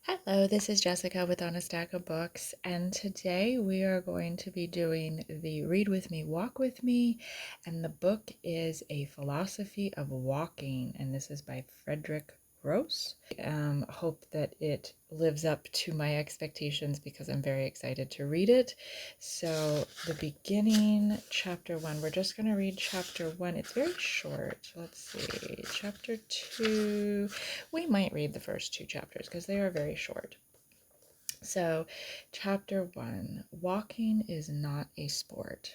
Hello, this is Jessica with On a Stack of Books, and today we are going to be doing the Read With Me, Walk With Me, and the book is A Philosophy of Walking, and this is by Frederick Gross. Hope that it lives up to my expectations because I'm very excited to read it. So the beginning, chapter 1, we're just going to read chapter 1. It's very short. Let's see, chapter 2. We might read the first two chapters because they are very short. So, chapter 1, Walking is not a sport.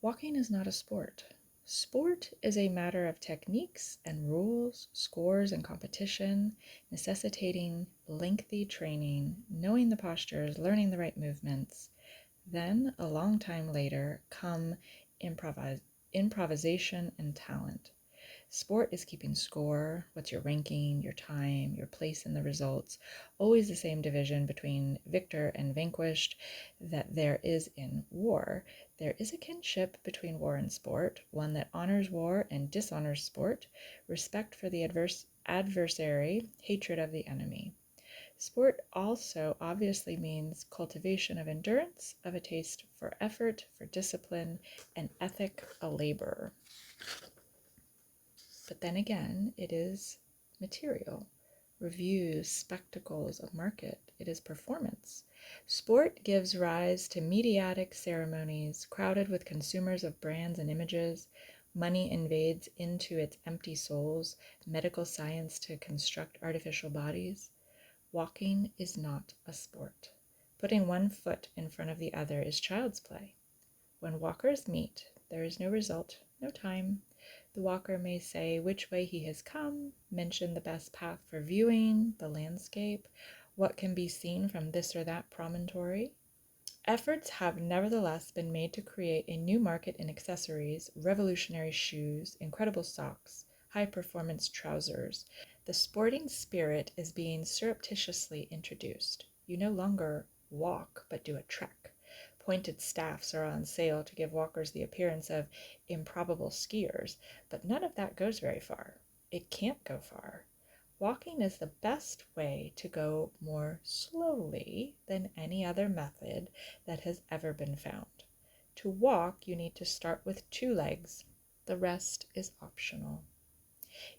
Walking is not a sport. Sport is a matter of techniques and rules, scores and competition, necessitating lengthy training, knowing the postures, learning the right movements. Then, a long time later, come improvisation and talent. Sport is keeping score. What's your ranking, your time, your place in the results? Always the same division between victor and vanquished that there is in war. There is a kinship between war and sport, one that honors war and dishonors sport, respect for the adversary, hatred of the enemy. Sport also obviously means cultivation of endurance, of a taste for effort, for discipline, an ethic, a labor. But then again, it is material. Reviews, spectacles, a market. It is performance. Sport gives rise to mediatic ceremonies crowded with consumers of brands and images. Money invades into its empty souls, medical science to construct artificial bodies. Walking is not a sport. Putting one foot in front of the other is child's play. When walkers meet, there is no result, no time. The walker may say which way he has come, mention the best path for viewing the landscape, what can be seen from this or that promontory. Efforts have nevertheless been made to create a new market in accessories, revolutionary shoes, incredible socks, high-performance trousers. The sporting spirit is being surreptitiously introduced. You no longer walk, but do a trek. Pointed staffs are on sale to give walkers the appearance of improbable skiers, but none of that goes very far. It can't go far. Walking is the best way to go more slowly than any other method that has ever been found. To walk, you need to start with two legs. The rest is optional.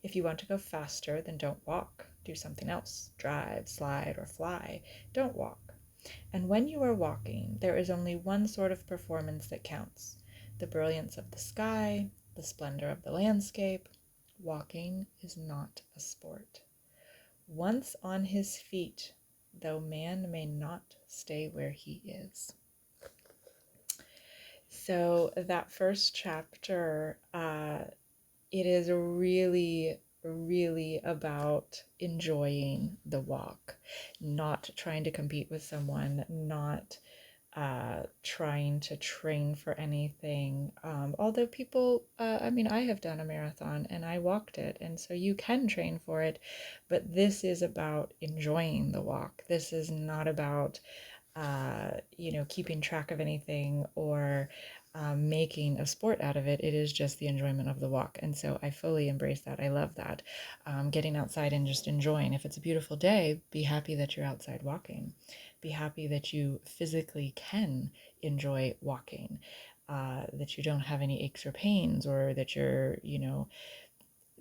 If you want to go faster, then don't walk. Do something else. Drive, slide, or fly. Don't walk. And when you are walking, there is only one sort of performance that counts: the brilliance of the sky, the splendor of the landscape. Walking is not a sport. Once on his feet, though man may not stay where he is. So that first chapter, it is really about enjoying the walk, not trying to compete with someone, not trying to train for anything. Although people, I have done a marathon and I walked it, and so you can train for it, but this is about enjoying the walk. This is not about, keeping track of anything or making a sport out of it. It is just the enjoyment of the walk. And so I fully embrace that. I love that. Getting outside and just enjoying. If it's a beautiful day, be happy that you're outside walking. Be happy that you physically can enjoy walking, that you don't have any aches or pains, or that you're,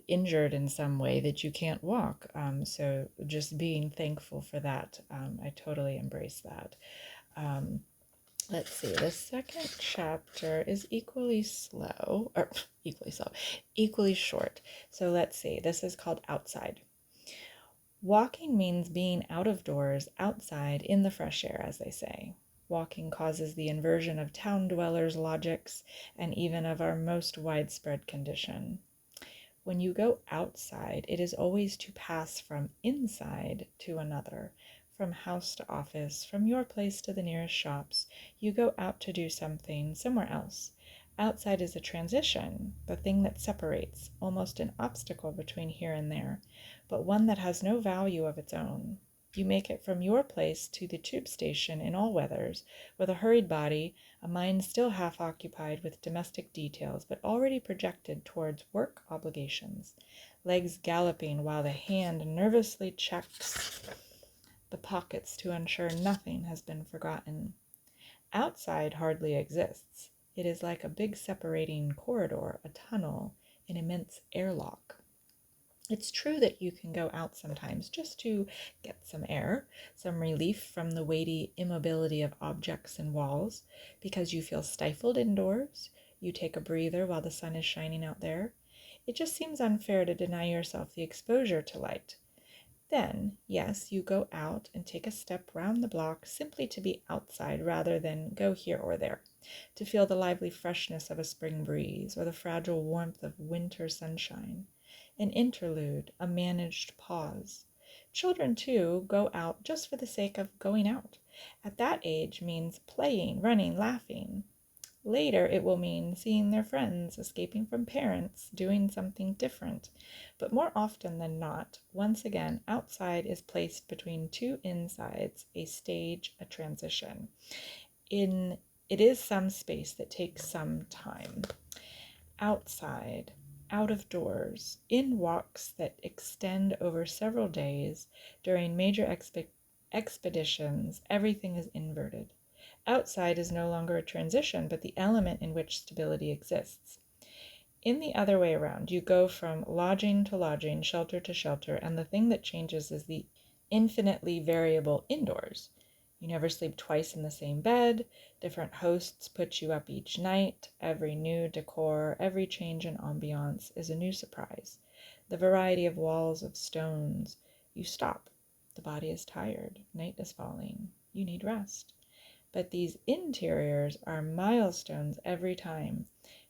injured in some way that you can't walk. So just being thankful for that. I totally embrace that. Let's see, the second chapter is equally short. So let's see, this is called Outside. Walking means being out of doors, outside, in the fresh air, as they say. Walking causes the inversion of town dwellers' logics and even of our most widespread condition. When you go outside, it is always to pass from inside to another, from house to office, from your place to the nearest shops. You go out to do something somewhere else. Outside is a transition, the thing that separates, almost an obstacle between here and there, but one that has no value of its own. You make it from your place to the tube station in all weathers, with a hurried body, a mind still half occupied with domestic details, but already projected towards work obligations, legs galloping while the hand nervously checks the pockets to ensure nothing has been forgotten. Outside hardly exists. It is like a big separating corridor, a tunnel, an immense airlock. It's true that you can go out sometimes just to get some air, some relief from the weighty immobility of objects and walls, because you feel stifled indoors. You take a breather while the sun is shining out there. It just seems unfair to deny yourself the exposure to light. Then, yes, you go out and take a step round the block simply to be outside rather than go here or there, to feel the lively freshness of a spring breeze or the fragile warmth of winter sunshine. An interlude, a managed pause. Children, too, go out just for the sake of going out. At that age means playing, running, laughing. Later, it will mean seeing their friends, escaping from parents, doing something different. But more often than not, once again, outside is placed between two insides, a stage, a transition. It is some space that takes some time. Outside, out of doors, in walks that extend over several days, during major expeditions, everything is inverted. Outside is no longer a transition, but the element in which stability exists. In the other way around, you go from lodging to lodging, shelter to shelter, and the thing that changes is the infinitely variable indoors. You never sleep twice in the same bed. Different hosts put you up each night. Every new decor, every change in ambiance is a new surprise. The variety of walls, of stones. You stop. The body is tired. Night is falling. You need rest. But these interiors are milestones every time,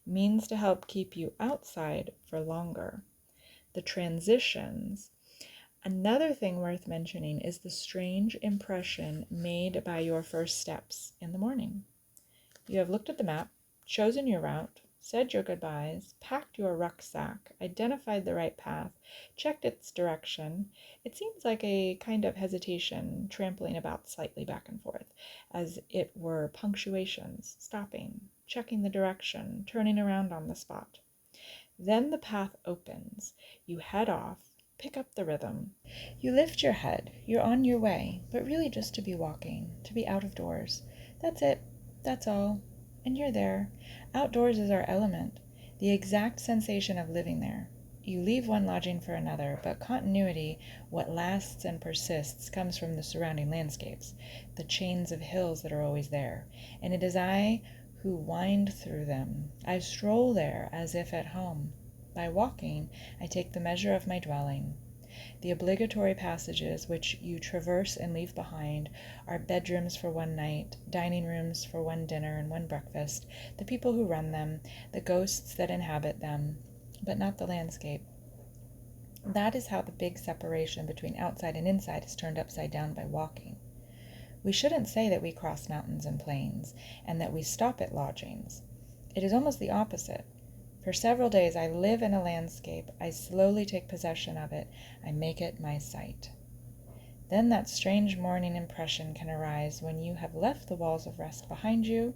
means to help keep you outside for longer. The transitions. Another thing worth mentioning is the strange impression made by your first steps in the morning. You have looked at the map, chosen your route, said your goodbyes, packed your rucksack, identified the right path, checked its direction. It seems like a kind of hesitation, trampling about slightly back and forth, as it were punctuations, stopping, checking the direction, turning around on the spot. Then the path opens. You head off, pick up the rhythm. You lift your head. You're on your way, but really just to be walking, to be out of doors. That's it. That's all. And you're there. Outdoors is our element, the exact sensation of living there. You leave one lodging for another, but continuity, what lasts and persists, comes from the surrounding landscapes, the chains of hills that are always there. And it is I who wind through them. I stroll there as if at home. By walking, I take the measure of my dwelling. The obligatory passages which you traverse and leave behind are bedrooms for one night, dining rooms for one dinner and one breakfast, the people who run them, the ghosts that inhabit them, but not the landscape. That is how the big separation between outside and inside is turned upside down by walking. We shouldn't say that we cross mountains and plains, and that we stop at lodgings. It is almost the opposite. For several days I live in a landscape. I slowly take possession of it. I make it my sight. Then that strange morning impression can arise when you have left the walls of rest behind you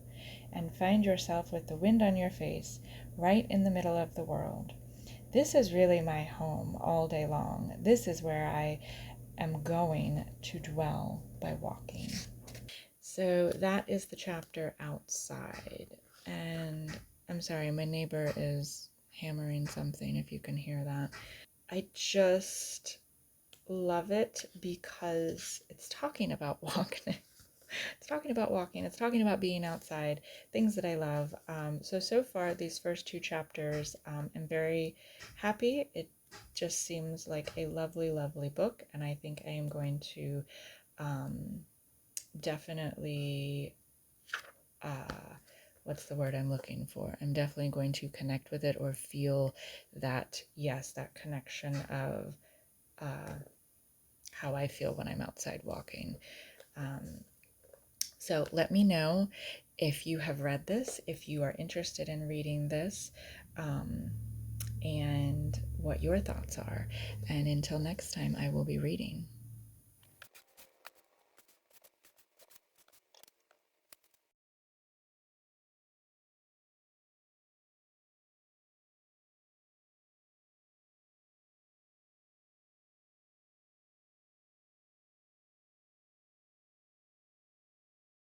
and find yourself with the wind on your face, right in the middle of the world. This is really my home all day long. This is where I am going to dwell by walking. So that is the chapter outside. And I'm sorry, my neighbor is hammering something, if you can hear that. I just love it because it's talking about walking. It's talking about walking. It's talking about being outside, things that I love. So far, these first two chapters, I'm very happy. It just seems like a lovely, lovely book, and I think I am going to definitely, what's the word I'm looking for? I'm definitely going to connect with it or feel that, yes, that connection of how I feel when I'm outside walking. So let me know if you have read this, if you are interested in reading this, and what your thoughts are. And until next time, I will be reading.